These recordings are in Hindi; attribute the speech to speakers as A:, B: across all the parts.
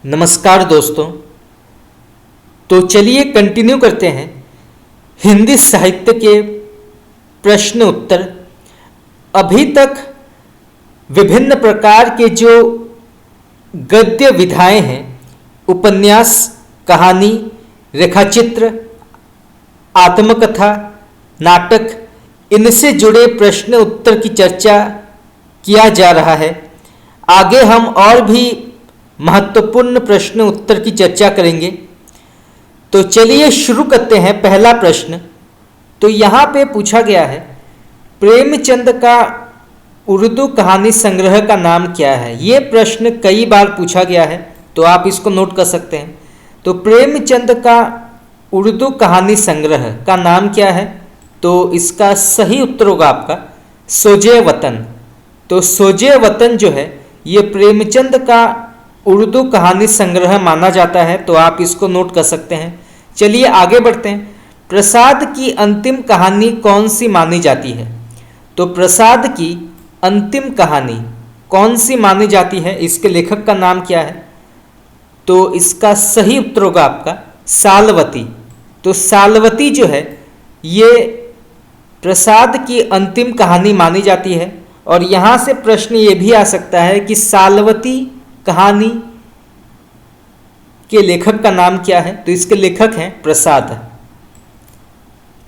A: नमस्कार दोस्तों। तो चलिए कंटिन्यू करते हैं हिंदी साहित्य के प्रश्न उत्तर। अभी तक विभिन्न प्रकार के जो गद्य विधाएं हैं, उपन्यास, कहानी, रेखाचित्र, आत्मकथा, नाटक, इनसे जुड़े प्रश्न उत्तर की चर्चा किया जा रहा है। आगे हम और भी महत्वपूर्ण प्रश्न उत्तर की चर्चा करेंगे। तो चलिए शुरू करते हैं। पहला प्रश्न तो यहाँ पे पूछा गया है, प्रेमचंद का उर्दू कहानी संग्रह का नाम क्या है। ये प्रश्न कई बार पूछा गया है, तो आप इसको नोट कर सकते हैं। तो प्रेमचंद का उर्दू कहानी संग्रह का नाम क्या है, तो इसका सही उत्तर होगा आपका सोजे वतन। तो सोजे वतन जो है ये प्रेमचंद का उर्दू कहानी संग्रह माना जाता है, तो आप इसको नोट कर सकते हैं। चलिए आगे बढ़ते हैं। प्रसाद की अंतिम कहानी कौन सी मानी जाती है। तो प्रसाद की अंतिम कहानी कौन सी मानी जाती है, इसके लेखक का नाम क्या है। तो इसका सही उत्तर होगा आपका सालवती। तो सालवती जो है ये प्रसाद की अंतिम कहानी मानी जाती है। और यहाँ से प्रश्न ये भी आ सकता है कि सालवती कहानी के लेखक का नाम क्या है। तो इसके लेखक हैं प्रसाद।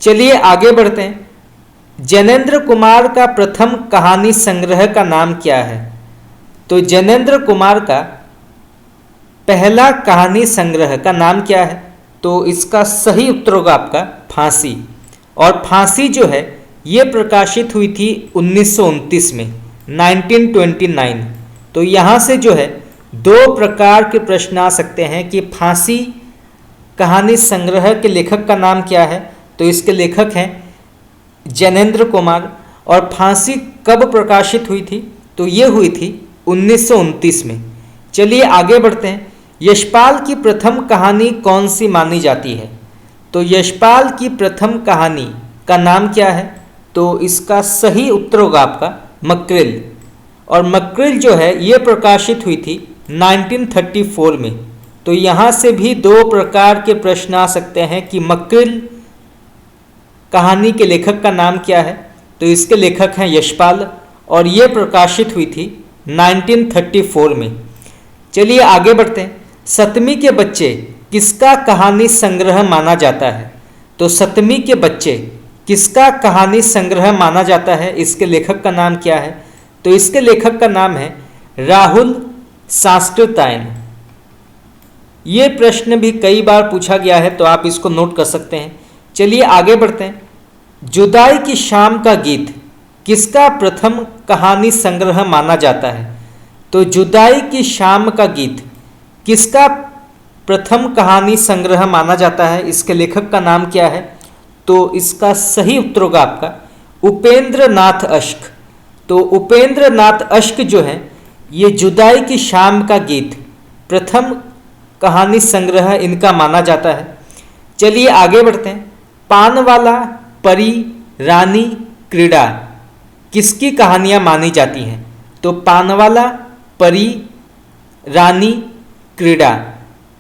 A: चलिए आगे बढ़ते हैं। जैनेन्द्र कुमार का प्रथम कहानी संग्रह का नाम क्या है। तो जैनेन्द्र कुमार का पहला कहानी संग्रह का नाम क्या है। तो इसका सही उत्तर होगा आपका फांसी। और फांसी जो है ये प्रकाशित हुई थी 1929 में, 1929। तो यहाँ से जो है दो प्रकार के प्रश्न आ सकते हैं कि फांसी कहानी संग्रह के लेखक का नाम क्या है। तो इसके लेखक हैं जैनेन्द्र कुमार। और फांसी कब प्रकाशित हुई थी, तो ये हुई थी 1929 में। चलिए आगे बढ़ते हैं। यशपाल की प्रथम कहानी कौन सी मानी जाती है। तो यशपाल की प्रथम कहानी का नाम क्या है। तो इसका सही उत्तर होगा आपका मक्रिल। और मक्रिल जो है ये प्रकाशित हुई थी 1934 में। तो यहाँ से भी दो प्रकार के प्रश्न आ सकते हैं कि मक्रिल कहानी के लेखक का नाम क्या है। तो इसके लेखक हैं यशपाल और ये प्रकाशित हुई थी 1934 में। चलिए आगे बढ़ते हैं। सतमी के बच्चे किसका कहानी संग्रह माना जाता है। तो सतमी के बच्चे किसका कहानी संग्रह माना जाता है, इसके लेखक का नाम क्या है। तो इसके लेखक का नाम है राहुल सांस्कृतायन। ये प्रश्न भी कई बार पूछा गया है, तो आप इसको नोट कर सकते हैं। चलिए आगे बढ़ते हैं। जुदाई की शाम का गीत किसका प्रथम कहानी संग्रह माना जाता है। तो जुदाई की शाम का गीत किसका प्रथम कहानी संग्रह माना जाता है, इसके लेखक का नाम क्या है। तो इसका सही उत्तर होगा आपका उपेंद्र नाथ अश्क। तो उपेंद्र नाथ अश्क जो है ये जुदाई की शाम का गीत प्रथम कहानी संग्रह इनका माना जाता है। चलिए आगे बढ़ते हैं। पानवाला, परी, रानी, क्रीड़ा किसकी कहानियाँ मानी जाती हैं। तो पानवाला, परी, रानी, क्रीड़ा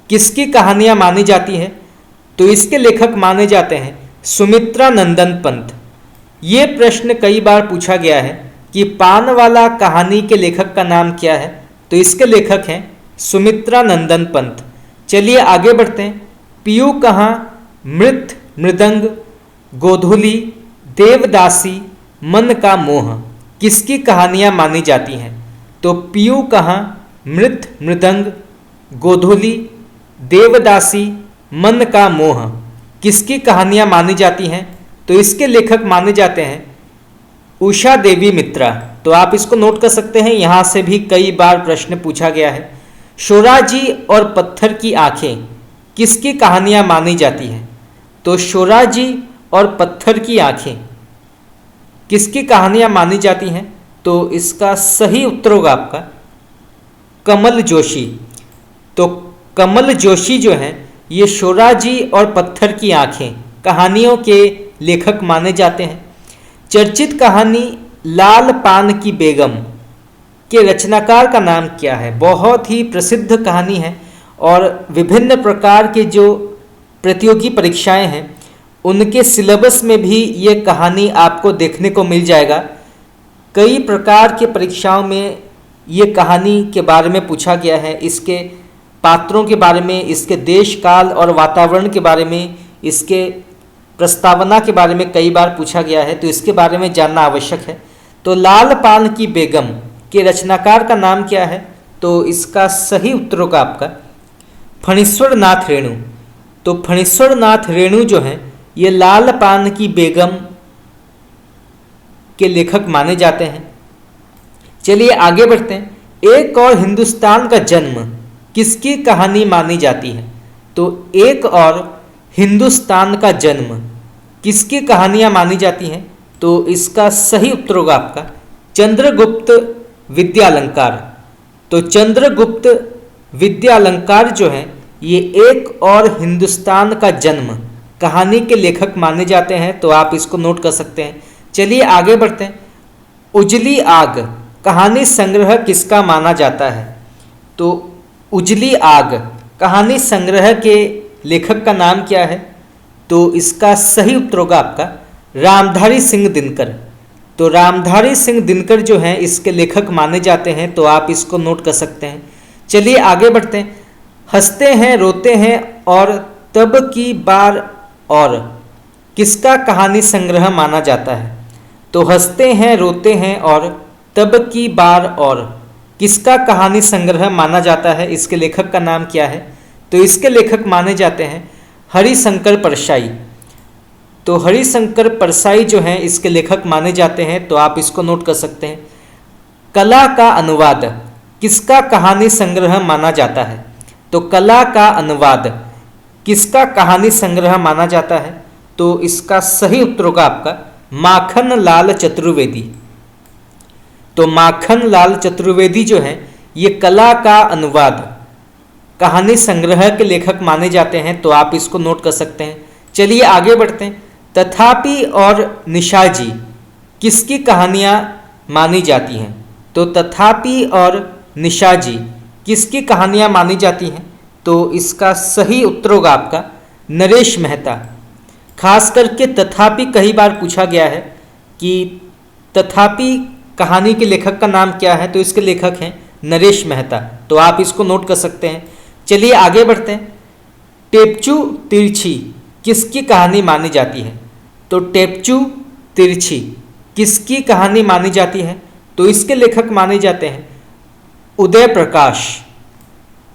A: किसकी कहानियाँ मानी जाती हैं। तो इसके लेखक माने जाते हैं सुमित्रा नंदन पंत। ये प्रश्न कई बार पूछा गया है कि पानवाला कहानी के लेखक का नाम क्या है। तो इसके लेखक हैं सुमित्रा नंदन पंत। चलिए आगे बढ़ते हैं। पीयू कहाँ, मृत मृदंग, गोधूली, देवदासी, मन का मोह किसकी कहानियाँ मानी जाती हैं। तो पीयू कहाँ, मृत मृदंग, गोधूली, देवदासी, मन का मोह किसकी कहानियाँ मानी जाती हैं। तो इसके लेखक माने जाते हैं उषा देवी मित्रा। तो आप इसको नोट कर सकते हैं, यहाँ से भी कई बार प्रश्न पूछा गया है। शोराजी और पत्थर की आंखें किसकी कहानियाँ मानी जाती हैं। तो शोराजी और पत्थर की आंखें किसकी कहानियाँ मानी जाती हैं। तो इसका सही उत्तर होगा आपका कमल जोशी। तो कमल जोशी जो हैं ये शोराजी और पत्थर की आंखें कहानियों के लेखक माने जाते हैं। चर्चित कहानी लाल पान की बेगम के रचनाकार का नाम क्या है। बहुत ही प्रसिद्ध कहानी है और विभिन्न प्रकार के जो प्रतियोगी परीक्षाएं हैं उनके सिलेबस में भी ये कहानी आपको देखने को मिल जाएगा। कई प्रकार के परीक्षाओं में ये कहानी के बारे में पूछा गया है, इसके पात्रों के बारे में, इसके देश काल और वातावरण के बारे में, इसके प्रस्तावना के बारे में कई बार पूछा गया है, तो इसके बारे में जानना आवश्यक है। तो लाल पान की बेगम के रचनाकार का नाम क्या है? तो इसका सही उत्तर होगा आपका फणीश्वर नाथ रेणु। तो फणीश्वर नाथ रेणु जो हैं ये लाल पान की बेगम के लेखक माने जाते हैं। चलिए आगे बढ़ते हैं। एक और हिंदुस्तान का जन्म किसकी कहानी मानी जाती है? तो एक और हिंदुस्तान का जन्म किसकी कहानियां मानी जाती हैं? तो इसका सही उत्तर होगा आपका चंद्रगुप्त विद्यालंकार। तो चंद्रगुप्त विद्यालंकार जो है ये एक और हिंदुस्तान का जन्म कहानी के लेखक माने जाते हैं, तो आप इसको नोट कर सकते हैं। चलिए आगे बढ़ते हैं। उजली आग कहानी संग्रह किसका माना जाता है? तो उजली आग कहानी संग्रह के लेखक का नाम क्या है? तो इसका सही उत्तर होगा आपका रामधारी सिंह दिनकर। तो रामधारी सिंह दिनकर जो हैं इसके लेखक माने जाते हैं, तो आप इसको नोट कर सकते हैं। चलिए आगे बढ़ते हैं। हंसते हैं रोते हैं और तब की बार और किसका कहानी संग्रह माना जाता है? तो हंसते हैं रोते हैं और तब की बार और किसका कहानी संग्रह माना जाता है? इसके लेखक का नाम क्या है? तो इसके लेखक माने जाते हैं हरिशंकर परसाई। तो हरिशंकर परसाई जो हैं इसके लेखक माने जाते हैं, तो आप इसको नोट कर सकते हैं। कला का अनुवाद किसका कहानी संग्रह माना जाता है? तो कला का अनुवाद किसका कहानी संग्रह माना जाता है? तो इसका सही उत्तर होगा आपका माखन लाल चतुर्वेदी। तो माखन लाल चतुर्वेदी जो है ये कला का अनुवाद कहानी संग्रह के लेखक माने जाते हैं, तो आप इसको नोट कर सकते हैं। चलिए आगे बढ़ते हैं। तथापि और निशाजी किसकी कहानियां मानी जाती हैं? तो तथापि और निशाजी किसकी कहानियां मानी जाती हैं? तो इसका सही उत्तर होगा आपका नरेश मेहता। खास करके तथापि कई बार पूछा गया है कि तथापि कहानी के लेखक का नाम क्या है? तो इसके लेखक हैं नरेश मेहता, तो आप इसको नोट कर सकते हैं। चलिए आगे बढ़ते हैं। टेपचू तिरछी किसकी कहानी मानी जाती है? तो टेपचू तिरछी किसकी कहानी मानी जाती है? तो इसके लेखक माने जाते हैं उदय प्रकाश।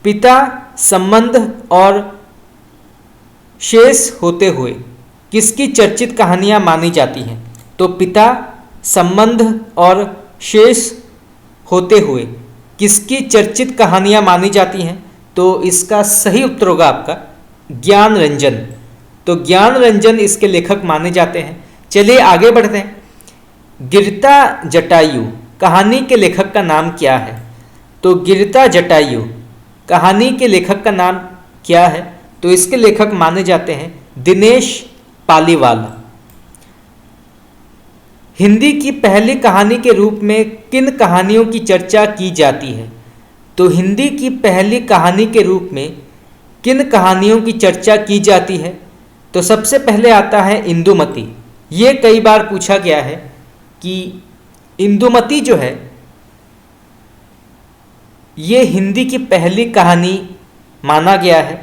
A: पिता संबंध और शेष होते हुए किसकी चर्चित कहानियां मानी जाती हैं? तो पिता संबंध और शेष होते हुए किसकी चर्चित कहानियां मानी जाती हैं? तो इसका सही उत्तर होगा आपका ज्ञान रंजन। तो ज्ञान रंजन इसके लेखक माने जाते हैं। चलिए आगे बढ़ते हैं। गिरता जटायु कहानी के लेखक का नाम क्या है? तो गिरता जटायु कहानी के लेखक का नाम क्या है? तो इसके लेखक माने जाते हैं दिनेश पालीवाल। हिंदी की पहली कहानी के रूप में किन कहानियों की चर्चा की जाती है? तो हिंदी की पहली कहानी के रूप में किन कहानियों की चर्चा की जाती है? तो सबसे पहले आता है इंदुमती। ये कई बार पूछा गया है कि इंदुमती जो है ये हिंदी की पहली कहानी माना गया है।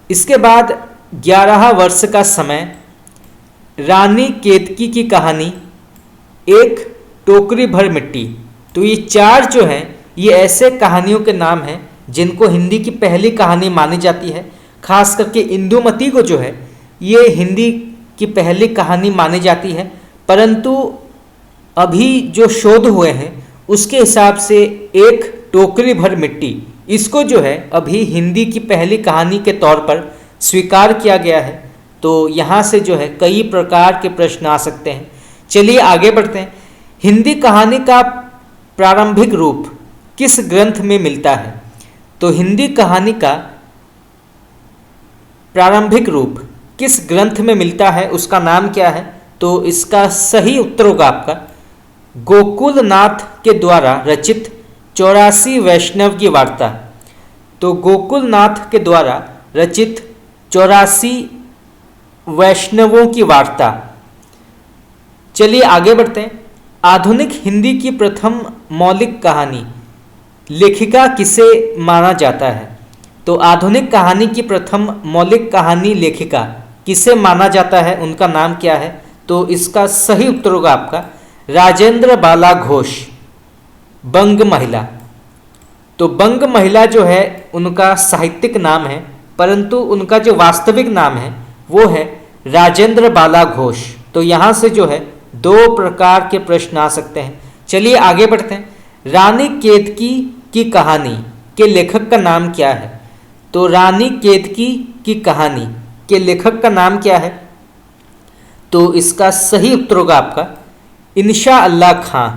A: इसके बाद 11 वर्ष का समय, रानी केतकी की कहानी, एक टोकरी भर मिट्टी। तो ये चार जो हैं ये ऐसे कहानियों के नाम हैं जिनको हिंदी की पहली कहानी मानी जाती है। खास करके इंदुमती को जो है ये हिंदी की पहली कहानी मानी जाती है, परंतु अभी जो शोध हुए हैं उसके हिसाब से एक टोकरी भर मिट्टी इसको जो है अभी हिंदी की पहली कहानी के तौर पर स्वीकार किया गया है। तो यहाँ से जो है कई प्रकार के प्रश्न आ सकते हैं। चलिए आगे बढ़ते हैं। हिंदी कहानी का प्रारंभिक रूप किस ग्रंथ में मिलता है? तो हिंदी कहानी का प्रारंभिक रूप किस ग्रंथ में मिलता है, उसका नाम क्या है? तो इसका सही उत्तर होगा आपका गोकुलनाथ के द्वारा रचित 84 वैष्णव की वार्ता। तो गोकुलनाथ के द्वारा रचित 84 वैष्णवों की वार्ता। चलिए आगे बढ़ते हैं। आधुनिक हिंदी की प्रथम मौलिक कहानी लेखिका किसे माना जाता है? तो आधुनिक कहानी की प्रथम मौलिक कहानी लेखिका किसे माना जाता है, उनका नाम क्या है? तो इसका सही उत्तर होगा आपका राजेंद्र बाला घोष, बंग महिला। तो बंग महिला जो है उनका साहित्यिक नाम है, परंतु उनका जो वास्तविक नाम है वो है राजेंद्र बाला घोष। तो यहाँ से जो है 2 प्रकार के प्रश्न आ सकते हैं। चलिए आगे बढ़ते हैं। रानी केतकी की कहानी के लेखक का नाम क्या है? तो रानी केतकी की कहानी के लेखक का नाम क्या है? तो इसका सही उत्तर होगा आपका इंशा अल्लाह खां।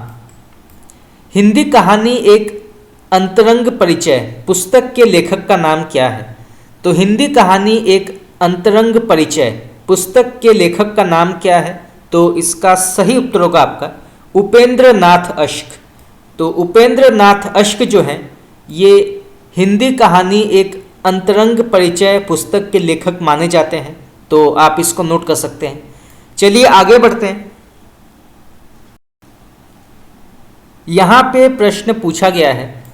A: हिंदी कहानी एक अंतरंग परिचय पुस्तक के लेखक का नाम क्या है? तो हिंदी कहानी एक अंतरंग परिचय पुस्तक के लेखक का नाम क्या है? तो इसका सही उत्तर होगा आपका उपेंद्र नाथ अश्क। तो उपेंद्र नाथ अश्क जो हैं ये हिंदी कहानी एक अंतरंग परिचय पुस्तक के लेखक माने जाते हैं। तो आप इसको नोट कर सकते हैं। चलिए आगे बढ़ते हैं। यहाँ पे प्रश्न पूछा गया है,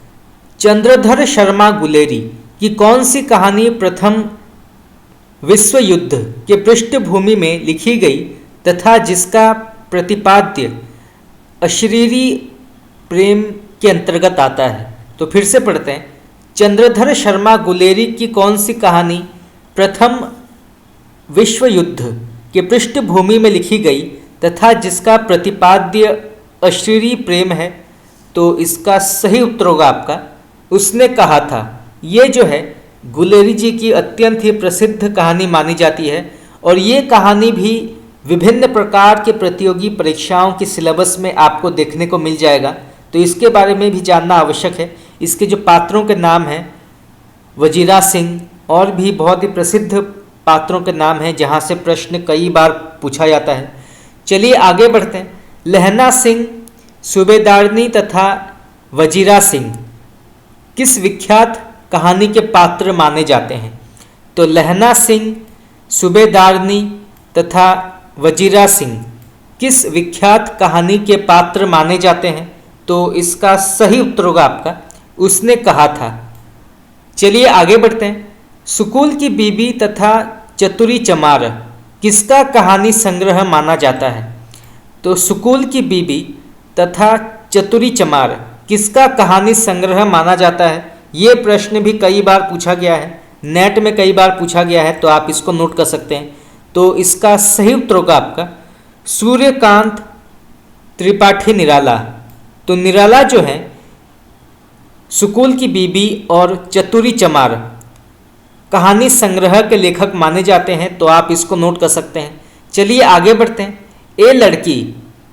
A: चंद्रधर शर्मा गुलेरी की कौन सी कहानी प्रथम विश्व युद्ध के पृष्ठभूमि में लिखी गई तथा जिसका प्रतिपाद्य अशरीरी प्रेम के अंतर्गत आता है? तो फिर से पढ़ते हैं। चंद्रधर शर्मा गुलेरी की कौन सी कहानी प्रथम विश्व युद्ध के पृष्ठभूमि में लिखी गई तथा जिसका प्रतिपाद्य अशरीरी प्रेम है? तो इसका सही उत्तर होगा आपका उसने कहा था। ये जो है गुलेरी जी की अत्यंत ही प्रसिद्ध कहानी मानी जाती है और ये कहानी भी विभिन्न प्रकार के प्रतियोगी परीक्षाओं के सिलेबस में आपको देखने को मिल जाएगा। तो इसके बारे में भी जानना आवश्यक है। इसके जो पात्रों के नाम हैं वजीरा सिंह और भी बहुत ही प्रसिद्ध पात्रों के नाम हैं जहाँ से प्रश्न कई बार पूछा जाता है। चलिए आगे बढ़ते हैं। लहना सिंह, सूबेदारनी तथा वजीरा सिंह किस विख्यात कहानी के पात्र माने जाते हैं? तो लहना सिंह, सूबेदारनी तथा वजीरा सिंह किस विख्यात कहानी के पात्र माने जाते हैं? तो इसका सही उत्तर होगा आपका उसने कहा था। चलिए आगे बढ़ते हैं। सुकुल की बीबी तथा चतुरी चमार किसका कहानी संग्रह माना जाता है? तो सुकुल की बीबी तथा चतुरी चमार किसका कहानी संग्रह माना जाता है? ये प्रश्न भी कई बार पूछा गया है, नेट में कई बार पूछा गया है, तो आप इसको नोट कर सकते हैं। तो इसका सही उत्तर होगा आपका सूर्यकांत त्रिपाठी निराला। तो निराला जो है सुकुल की बीबी और चतुरी चमार कहानी संग्रह के लेखक माने जाते हैं। तो आप इसको नोट कर सकते हैं। चलिए आगे बढ़ते हैं। ए लड़की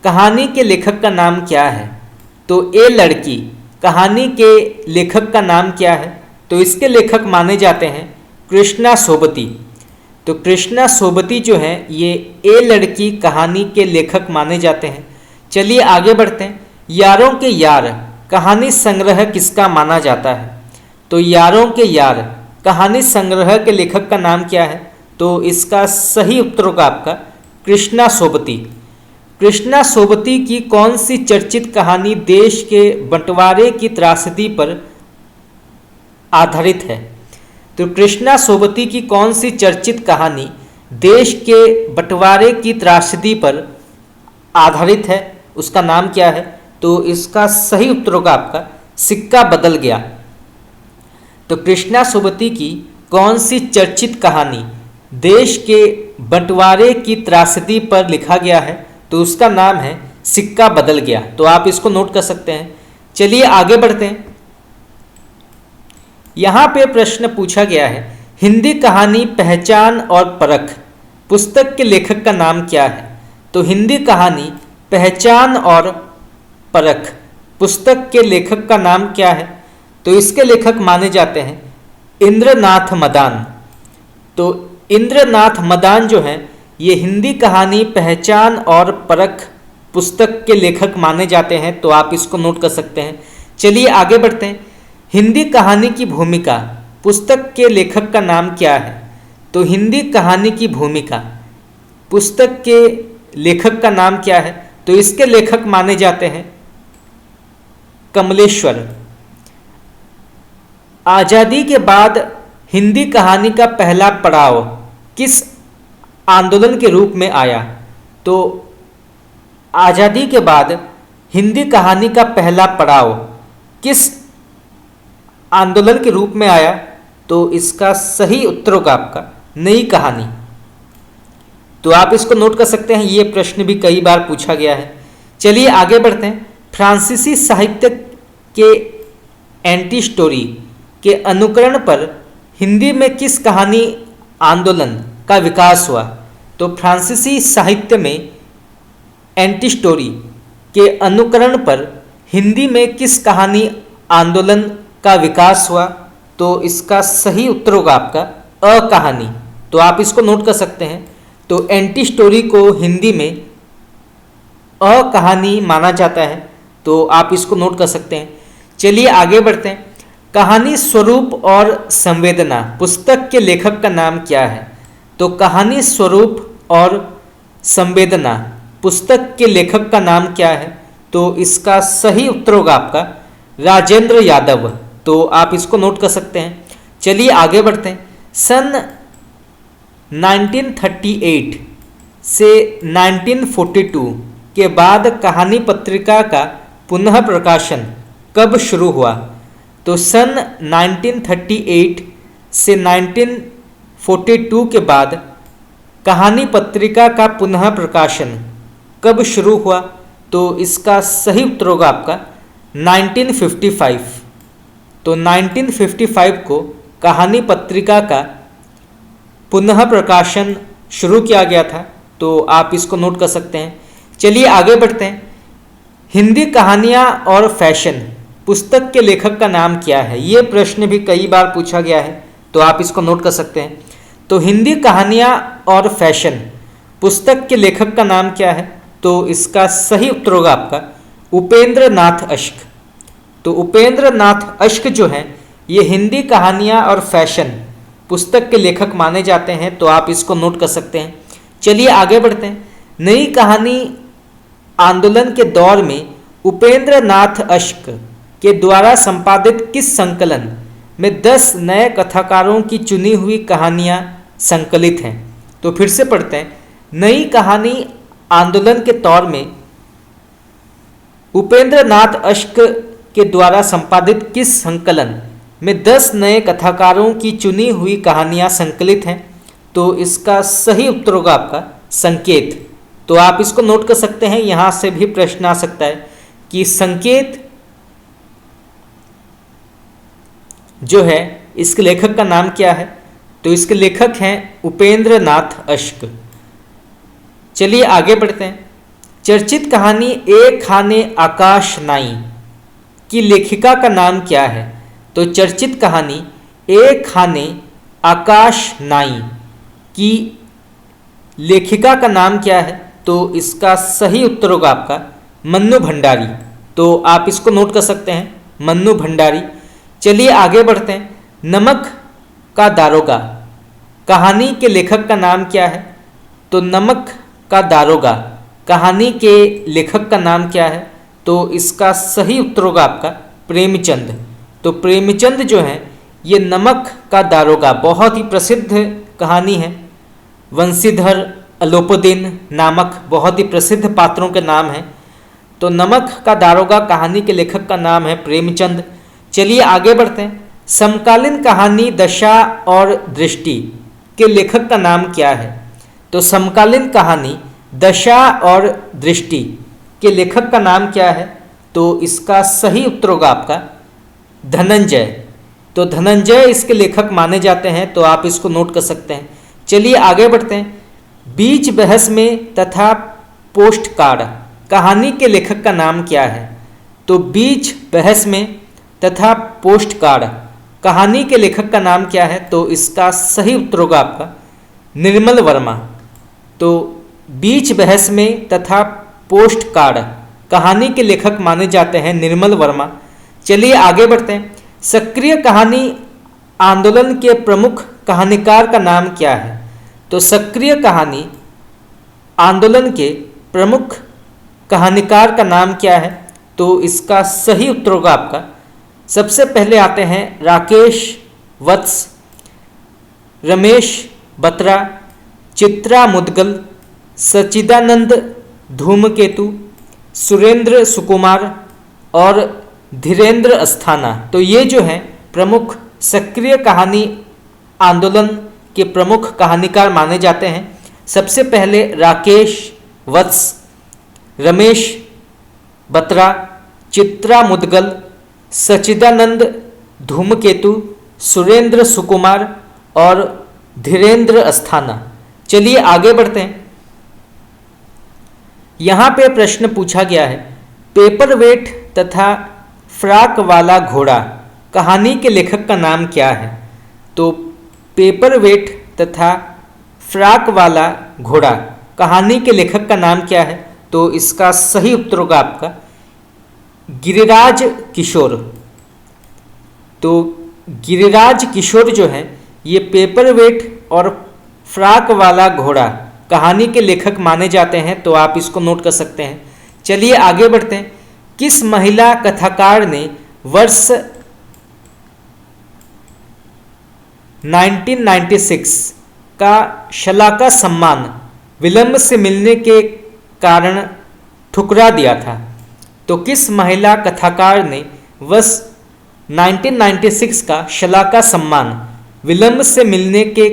A: कहानी के लेखक का नाम क्या है? तो ए लड़की कहानी के लेखक का नाम क्या है? तो इसके लेखक माने जाते हैं कृष्णा सोबती। तो कृष्णा सोबती जो है ये ए लड़की कहानी के लेखक माने जाते हैं। चलिए आगे बढ़ते हैं। यारों के यार कहानी संग्रह किसका माना जाता है? तो यारों के यार कहानी संग्रह के लेखक का नाम क्या है? तो इसका सही उत्तर होगा आपका कृष्णा सोबती। कृष्णा सोबती की कौन सी चर्चित कहानी देश के बंटवारे की त्रासदी पर आधारित है? तो कृष्णा सोबती की कौन सी चर्चित कहानी देश के बंटवारे की त्रासदी पर आधारित है? उसका नाम क्या है? तो इसका सही उत्तर होगा आपका सिक्का बदल गया। तो कृष्णा सोबती की कौन सी चर्चित कहानी देश के बंटवारे की त्रासदी पर लिखा गया है? तो उसका नाम है सिक्का बदल गया। तो आप इसको नोट कर सकते हैं। चलिए आगे बढ़ते हैं। यहाँ पे प्रश्न पूछा गया है, हिंदी कहानी पहचान और परख पुस्तक के लेखक का नाम क्या है? तो हिंदी कहानी पहचान और परख पुस्तक के लेखक का नाम क्या है? तो इसके लेखक माने जाते हैं इंद्रनाथ मदान। तो इंद्रनाथ मदान जो हैं ये हिंदी कहानी पहचान और परख पुस्तक के लेखक माने जाते हैं। तो आप इसको नोट कर सकते हैं। चलिए आगे बढ़ते हैं। हिंदी कहानी की भूमिका पुस्तक के लेखक का नाम क्या है? तो हिंदी कहानी की भूमिका पुस्तक के लेखक का नाम क्या है? तो इसके लेखक माने जाते हैं कमलेश्वर। आज़ादी के बाद हिंदी कहानी का पहला पड़ाव किस आंदोलन के रूप में आया? तो आज़ादी के बाद हिंदी कहानी का पहला पड़ाव किस आंदोलन के रूप में आया? तो इसका सही उत्तर होगा आपका नई कहानी। तो आप इसको नोट कर सकते हैं, ये प्रश्न भी कई बार पूछा गया है। चलिए आगे बढ़ते हैं। फ्रांसीसी साहित्य के एंटी स्टोरी के अनुकरण पर हिंदी में किस कहानी आंदोलन का विकास हुआ? तो फ्रांसीसी साहित्य में एंटी स्टोरी के अनुकरण पर हिंदी में किस कहानी आंदोलन का विकास हुआ? तो इसका सही उत्तर होगा आपका अ कहानी। तो आप इसको नोट कर सकते हैं। तो एंटी स्टोरी को हिंदी में अ कहानी माना जाता है, तो आप इसको नोट कर सकते हैं। चलिए आगे बढ़ते हैं। कहानी स्वरूप और संवेदना पुस्तक के लेखक का नाम क्या है? तो कहानी स्वरूप और संवेदना पुस्तक के लेखक का नाम क्या है? तो इसका सही उत्तर होगा आपका राजेंद्र यादव। तो आप इसको नोट कर सकते हैं। चलिए आगे बढ़ते हैं। सन 1938 से 1942 के बाद कहानी पत्रिका का पुनः प्रकाशन कब शुरू हुआ? तो सन 1938 से 1942 के बाद कहानी पत्रिका का पुनः प्रकाशन कब शुरू हुआ? तो इसका सही उत्तर होगा आपका 1955। तो 1955 को कहानी पत्रिका का पुनः प्रकाशन शुरू किया गया था, तो आप इसको नोट कर सकते हैं। चलिए आगे बढ़ते हैं। हिंदी कहानियाँ और फैशन पुस्तक के लेखक का नाम क्या है? ये प्रश्न भी कई बार पूछा गया है, तो आप इसको नोट कर सकते हैं। तो हिंदी कहानियाँ और फैशन पुस्तक के लेखक का नाम क्या है? तो इसका सही उत्तर होगा आपका उपेंद्र नाथ अश्क। तो उपेंद्र नाथ अश्क जो हैं ये हिंदी कहानियाँ और फैशन पुस्तक के लेखक माने जाते हैं, तो आप इसको नोट कर सकते हैं। चलिए आगे बढ़ते हैं। नई कहानी आंदोलन के दौर में उपेंद्र नाथ अश्क के द्वारा संपादित किस संकलन में 10 नए कथाकारों की चुनी हुई कहानियाँ संकलित हैं? तो फिर से पढ़ते हैं। नई कहानी आंदोलन के दौर में उपेंद्र नाथ अश्क के द्वारा संपादित किस संकलन में 10 नए कथाकारों की चुनी हुई कहानियाँ संकलित हैं? तो इसका सही उत्तर होगा आपका संकेत। तो आप इसको नोट कर सकते हैं। यहाँ से भी प्रश्न आ सकता है कि संकेत जो है इसके लेखक का नाम क्या है? तो इसके लेखक हैं उपेंद्र नाथ अश्क। चलिए आगे बढ़ते हैं। चर्चित कहानी एक खाने आकाश नाई की लेखिका का नाम क्या है? तो चर्चित कहानी एक खाने आकाश नाई की लेखिका का नाम क्या है? तो इसका सही उत्तर होगा आपका मन्नू भंडारी। तो आप इसको नोट कर सकते हैं, मन्नू भंडारी। चलिए आगे बढ़ते हैं। नमक का दारोगा कहानी के लेखक का नाम क्या है? तो नमक का दारोगा कहानी के लेखक का नाम क्या है? तो इसका सही उत्तर होगा आपका प्रेमचंद। तो प्रेमचंद जो है ये नमक का दारोगा बहुत ही प्रसिद्ध कहानी है। वंशीधर अलोपुद्दीन नामक बहुत ही प्रसिद्ध पात्रों के नाम हैं। तो नमक का दारोगा कहानी के लेखक का नाम है प्रेमचंद। चलिए आगे बढ़ते हैं। समकालीन कहानी दशा और दृष्टि के लेखक का नाम क्या है? तो समकालीन कहानी दशा और दृष्टि के लेखक का नाम क्या है? तो इसका सही उत्तर होगा आपका धनंजय। तो धनंजय इसके लेखक माने जाते हैं, तो आप इसको नोट कर सकते हैं। चलिए आगे बढ़ते हैं। बीच बहस में तथा पोस्ट कार्ड कहानी के लेखक का नाम क्या है? तो बीच बहस में तथा पोस्ट कार्ड कहानी के लेखक का नाम क्या है? तो इसका सही उत्तर होगा आपका निर्मल वर्मा। तो बीच बहस में तथा पोस्ट कार्ड कहानी के लेखक माने जाते हैं निर्मल वर्मा। चलिए आगे बढ़ते हैं। सक्रिय कहानी आंदोलन के प्रमुख कहानीकार का नाम क्या है? तो सक्रिय कहानी आंदोलन के प्रमुख कहानीकार का नाम क्या है? तो इसका सही उत्तर होगा आपका, सबसे पहले आते हैं राकेश वत्स, रमेश बत्रा, चित्रा मुदगल, सच्चिदानंद धूमकेतु, सुरेंद्र सुकुमार और धीरेन्द्र अस्थाना। तो ये जो हैं प्रमुख सक्रिय कहानी आंदोलन के प्रमुख कहानीकार माने जाते हैं। सबसे पहले राकेश वत्स, रमेश बत्रा, चित्रा मुदगल, सच्चिदानंद धूमकेतु, सुरेंद्र सुकुमार और धीरेन्द्र अस्थाना। चलिए आगे बढ़ते हैं। यहाँ पे प्रश्न पूछा गया है, पेपरवेट तथा फ्राक वाला घोड़ा कहानी के लेखक का नाम क्या है? तो पेपरवेट तथा फ्राक वाला घोड़ा कहानी के लेखक का नाम क्या है? तो इसका सही उत्तर होगा आपका गिरिराज किशोर। तो गिरिराज किशोर जो है ये पेपरवेट और फ्राक वाला घोड़ा कहानी के लेखक माने जाते हैं। तो आप इसको नोट कर सकते हैं। चलिए आगे बढ़ते हैं। किस महिला कथाकार ने वर्ष 1996 का शलाका सम्मान विलंब से मिलने के कारण ठुकरा दिया था? तो किस महिला कथाकार ने वर्ष 1996 का शलाका सम्मान विलंब से मिलने के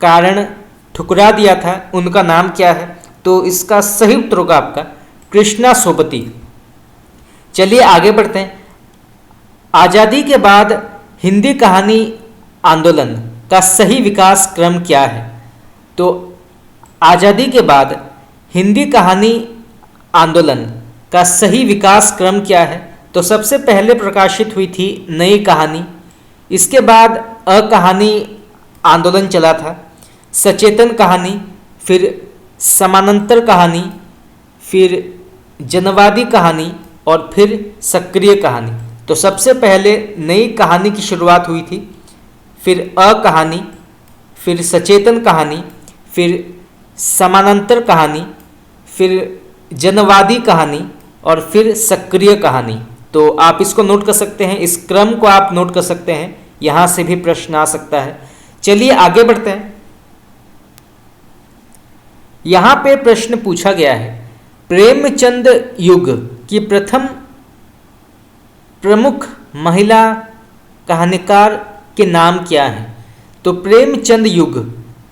A: कारण ठुकरा दिया था, उनका नाम क्या है? तो इसका सही उत्तर होगा आपका कृष्णा सोबती। चलिए आगे बढ़ते हैं। आज़ादी के बाद हिंदी कहानी आंदोलन का सही विकास क्रम क्या है? तो आज़ादी के बाद हिंदी कहानी आंदोलन का सही विकास क्रम क्या है? तो सबसे पहले प्रकाशित हुई थी नई कहानी, इसके बाद अकहानी आंदोलन चला था, सचेतन कहानी, फिर समानांतर कहानी, फिर जनवादी कहानी और फिर सक्रिय कहानी। तो सबसे पहले नई कहानी की शुरुआत हुई थी, फिर अकहानी, फिर सचेतन कहानी, फिर समानांतर कहानी, फिर जनवादी कहानी और फिर सक्रिय कहानी। तो आप इसको नोट कर सकते हैं, इस क्रम को आप नोट कर सकते हैं, यहाँ से भी प्रश्न आ सकता है। चलिए आगे बढ़ते हैं। यहाँ पे प्रश्न पूछा गया है, प्रेमचंद युग की प्रथम प्रमुख महिला कहानीकार के नाम क्या है? तो प्रेमचंद युग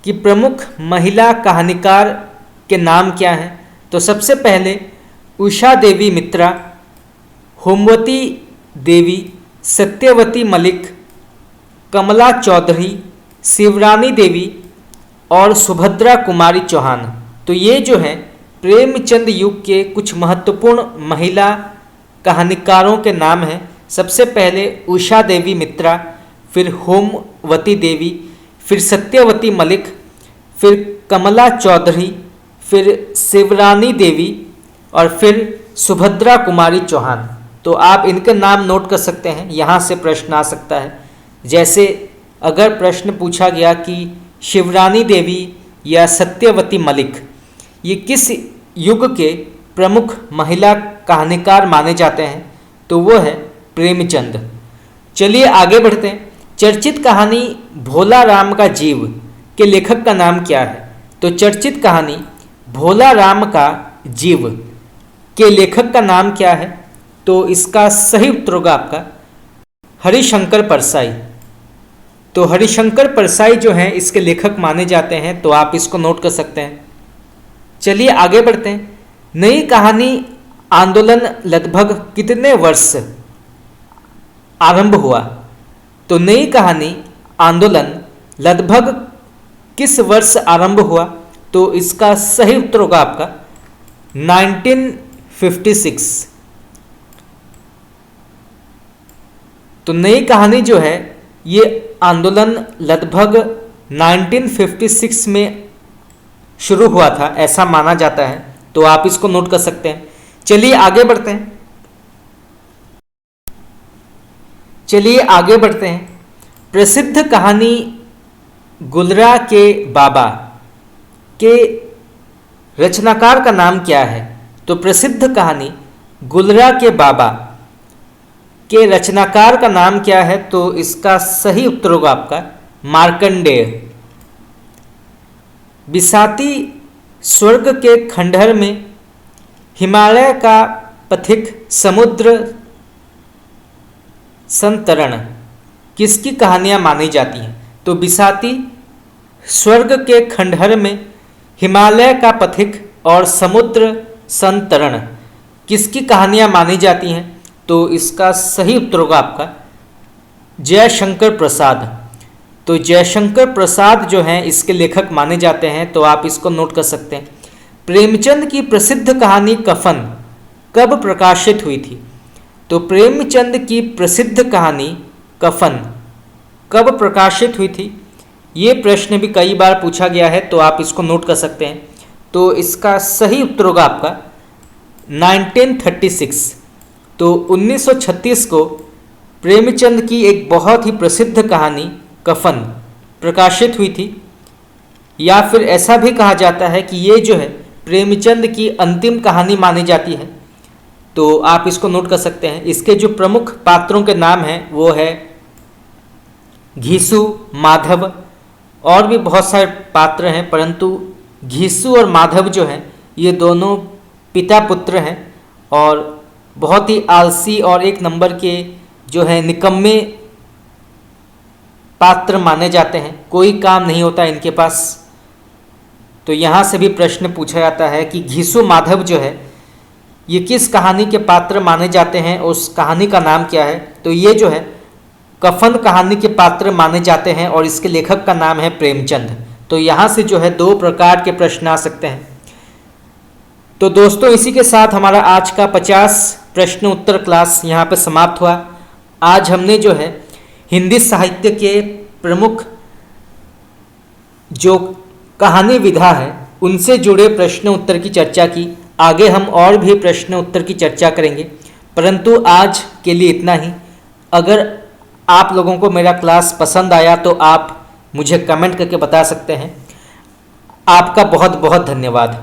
A: की प्रमुख महिला कहानीकार के नाम क्या है? तो सबसे पहले उषा देवी मित्रा, होमवती देवी, सत्यवती मलिक, कमला चौधरी, शिवरानी देवी और सुभद्रा कुमारी चौहान। तो ये जो हैं प्रेमचंद युग के कुछ महत्वपूर्ण महिला कहानीकारों के नाम हैं। सबसे पहले उषा देवी मित्रा, फिर होमवती देवी, फिर सत्यवती मलिक, फिर कमला चौधरी, फिर शिवरानी देवी और फिर सुभद्रा कुमारी चौहान। तो आप इनके नाम नोट कर सकते हैं, यहाँ से प्रश्न आ सकता है। जैसे अगर प्रश्न पूछा गया कि शिवरानी देवी या सत्यवती मलिक ये किस युग के प्रमुख महिला कहानीकार माने जाते हैं, तो वो है प्रेमचंद। चलिए आगे बढ़ते हैं। चर्चित कहानी भोला राम का जीव के लेखक का नाम क्या है? तो चर्चित कहानी भोला राम का जीव के लेखक का नाम क्या है? तो इसका सही उत्तर होगा आपका हरिशंकर परसाई। तो हरिशंकर परसाई जो हैं इसके लेखक माने जाते हैं। तो आप इसको नोट कर सकते हैं। चलिए आगे बढ़ते हैं। नई कहानी आंदोलन लगभग कितने वर्ष आरंभ हुआ? तो नई कहानी आंदोलन लगभग किस वर्ष आरंभ हुआ? तो इसका सही उत्तर होगा आपका 1956। तो नई कहानी जो है ये आंदोलन लगभग 1956 में शुरू हुआ था, ऐसा माना जाता है। तो आप इसको नोट कर सकते हैं। चलिए आगे बढ़ते हैं। प्रसिद्ध कहानी गुलरा के बाबा के रचनाकार का नाम क्या है? तो प्रसिद्ध कहानी गुलरा के बाबा के रचनाकार का नाम क्या है? तो इसका सही उत्तर होगा आपका मार्कंडेय। बिसाती स्वर्ग के खंडहर में हिमालय का पथिक समुद्र संतरण किसकी कहानियां मानी जाती हैं? तो बिसाती स्वर्ग के खंडहर में हिमालय का पथिक और समुद्र संतरण किसकी कहानियां मानी जाती हैं? तो इसका सही उत्तर होगा आपका जयशंकर प्रसाद। तो जयशंकर प्रसाद जो हैं इसके लेखक माने जाते हैं, तो आप इसको नोट कर सकते हैं। प्रेमचंद की प्रसिद्ध कहानी कफन कब प्रकाशित हुई थी? तो प्रेमचंद की प्रसिद्ध कहानी कफन कब प्रकाशित हुई थी? ये प्रश्न भी कई बार पूछा गया है, तो आप इसको नोट कर सकते हैं। तो इसका सही उत्तर होगा आपका 1936। तो 1936 को प्रेमचंद की एक बहुत ही प्रसिद्ध कहानी कफन प्रकाशित हुई थी, या फिर ऐसा भी कहा जाता है कि ये जो है प्रेमचंद की अंतिम कहानी मानी जाती है। तो आप इसको नोट कर सकते हैं। इसके जो प्रमुख पात्रों के नाम हैं वो है घीसू, माधव, और भी बहुत सारे पात्र हैं, परंतु घीसू और माधव जो हैं ये दोनों पिता पुत्र हैं और बहुत ही आलसी और एक नंबर के जो है निकम्मे पात्र माने जाते हैं। कोई काम नहीं होता इनके पास। तो यहाँ से भी प्रश्न पूछा जाता है कि घीसू माधव जो है ये किस कहानी के पात्र माने जाते हैं, उस कहानी का नाम क्या है? तो ये जो है कफन कहानी के पात्र माने जाते हैं और इसके लेखक का नाम है प्रेमचंद। तो यहाँ से जो है 2 प्रकार के प्रश्न आ सकते हैं। तो दोस्तों इसी के साथ हमारा आज का 50 प्रश्न उत्तर क्लास यहाँ पर समाप्त हुआ। आज हमने जो है हिंदी साहित्य के प्रमुख जो कहानी विधा है उनसे जुड़े प्रश्न उत्तर की चर्चा की। आगे हम और भी प्रश्न उत्तर की चर्चा करेंगे, परंतु आज के लिए इतना ही। अगर आप लोगों को मेरा क्लास पसंद आया तो आप मुझे कमेंट करके बता सकते हैं। आपका बहुत बहुत धन्यवाद।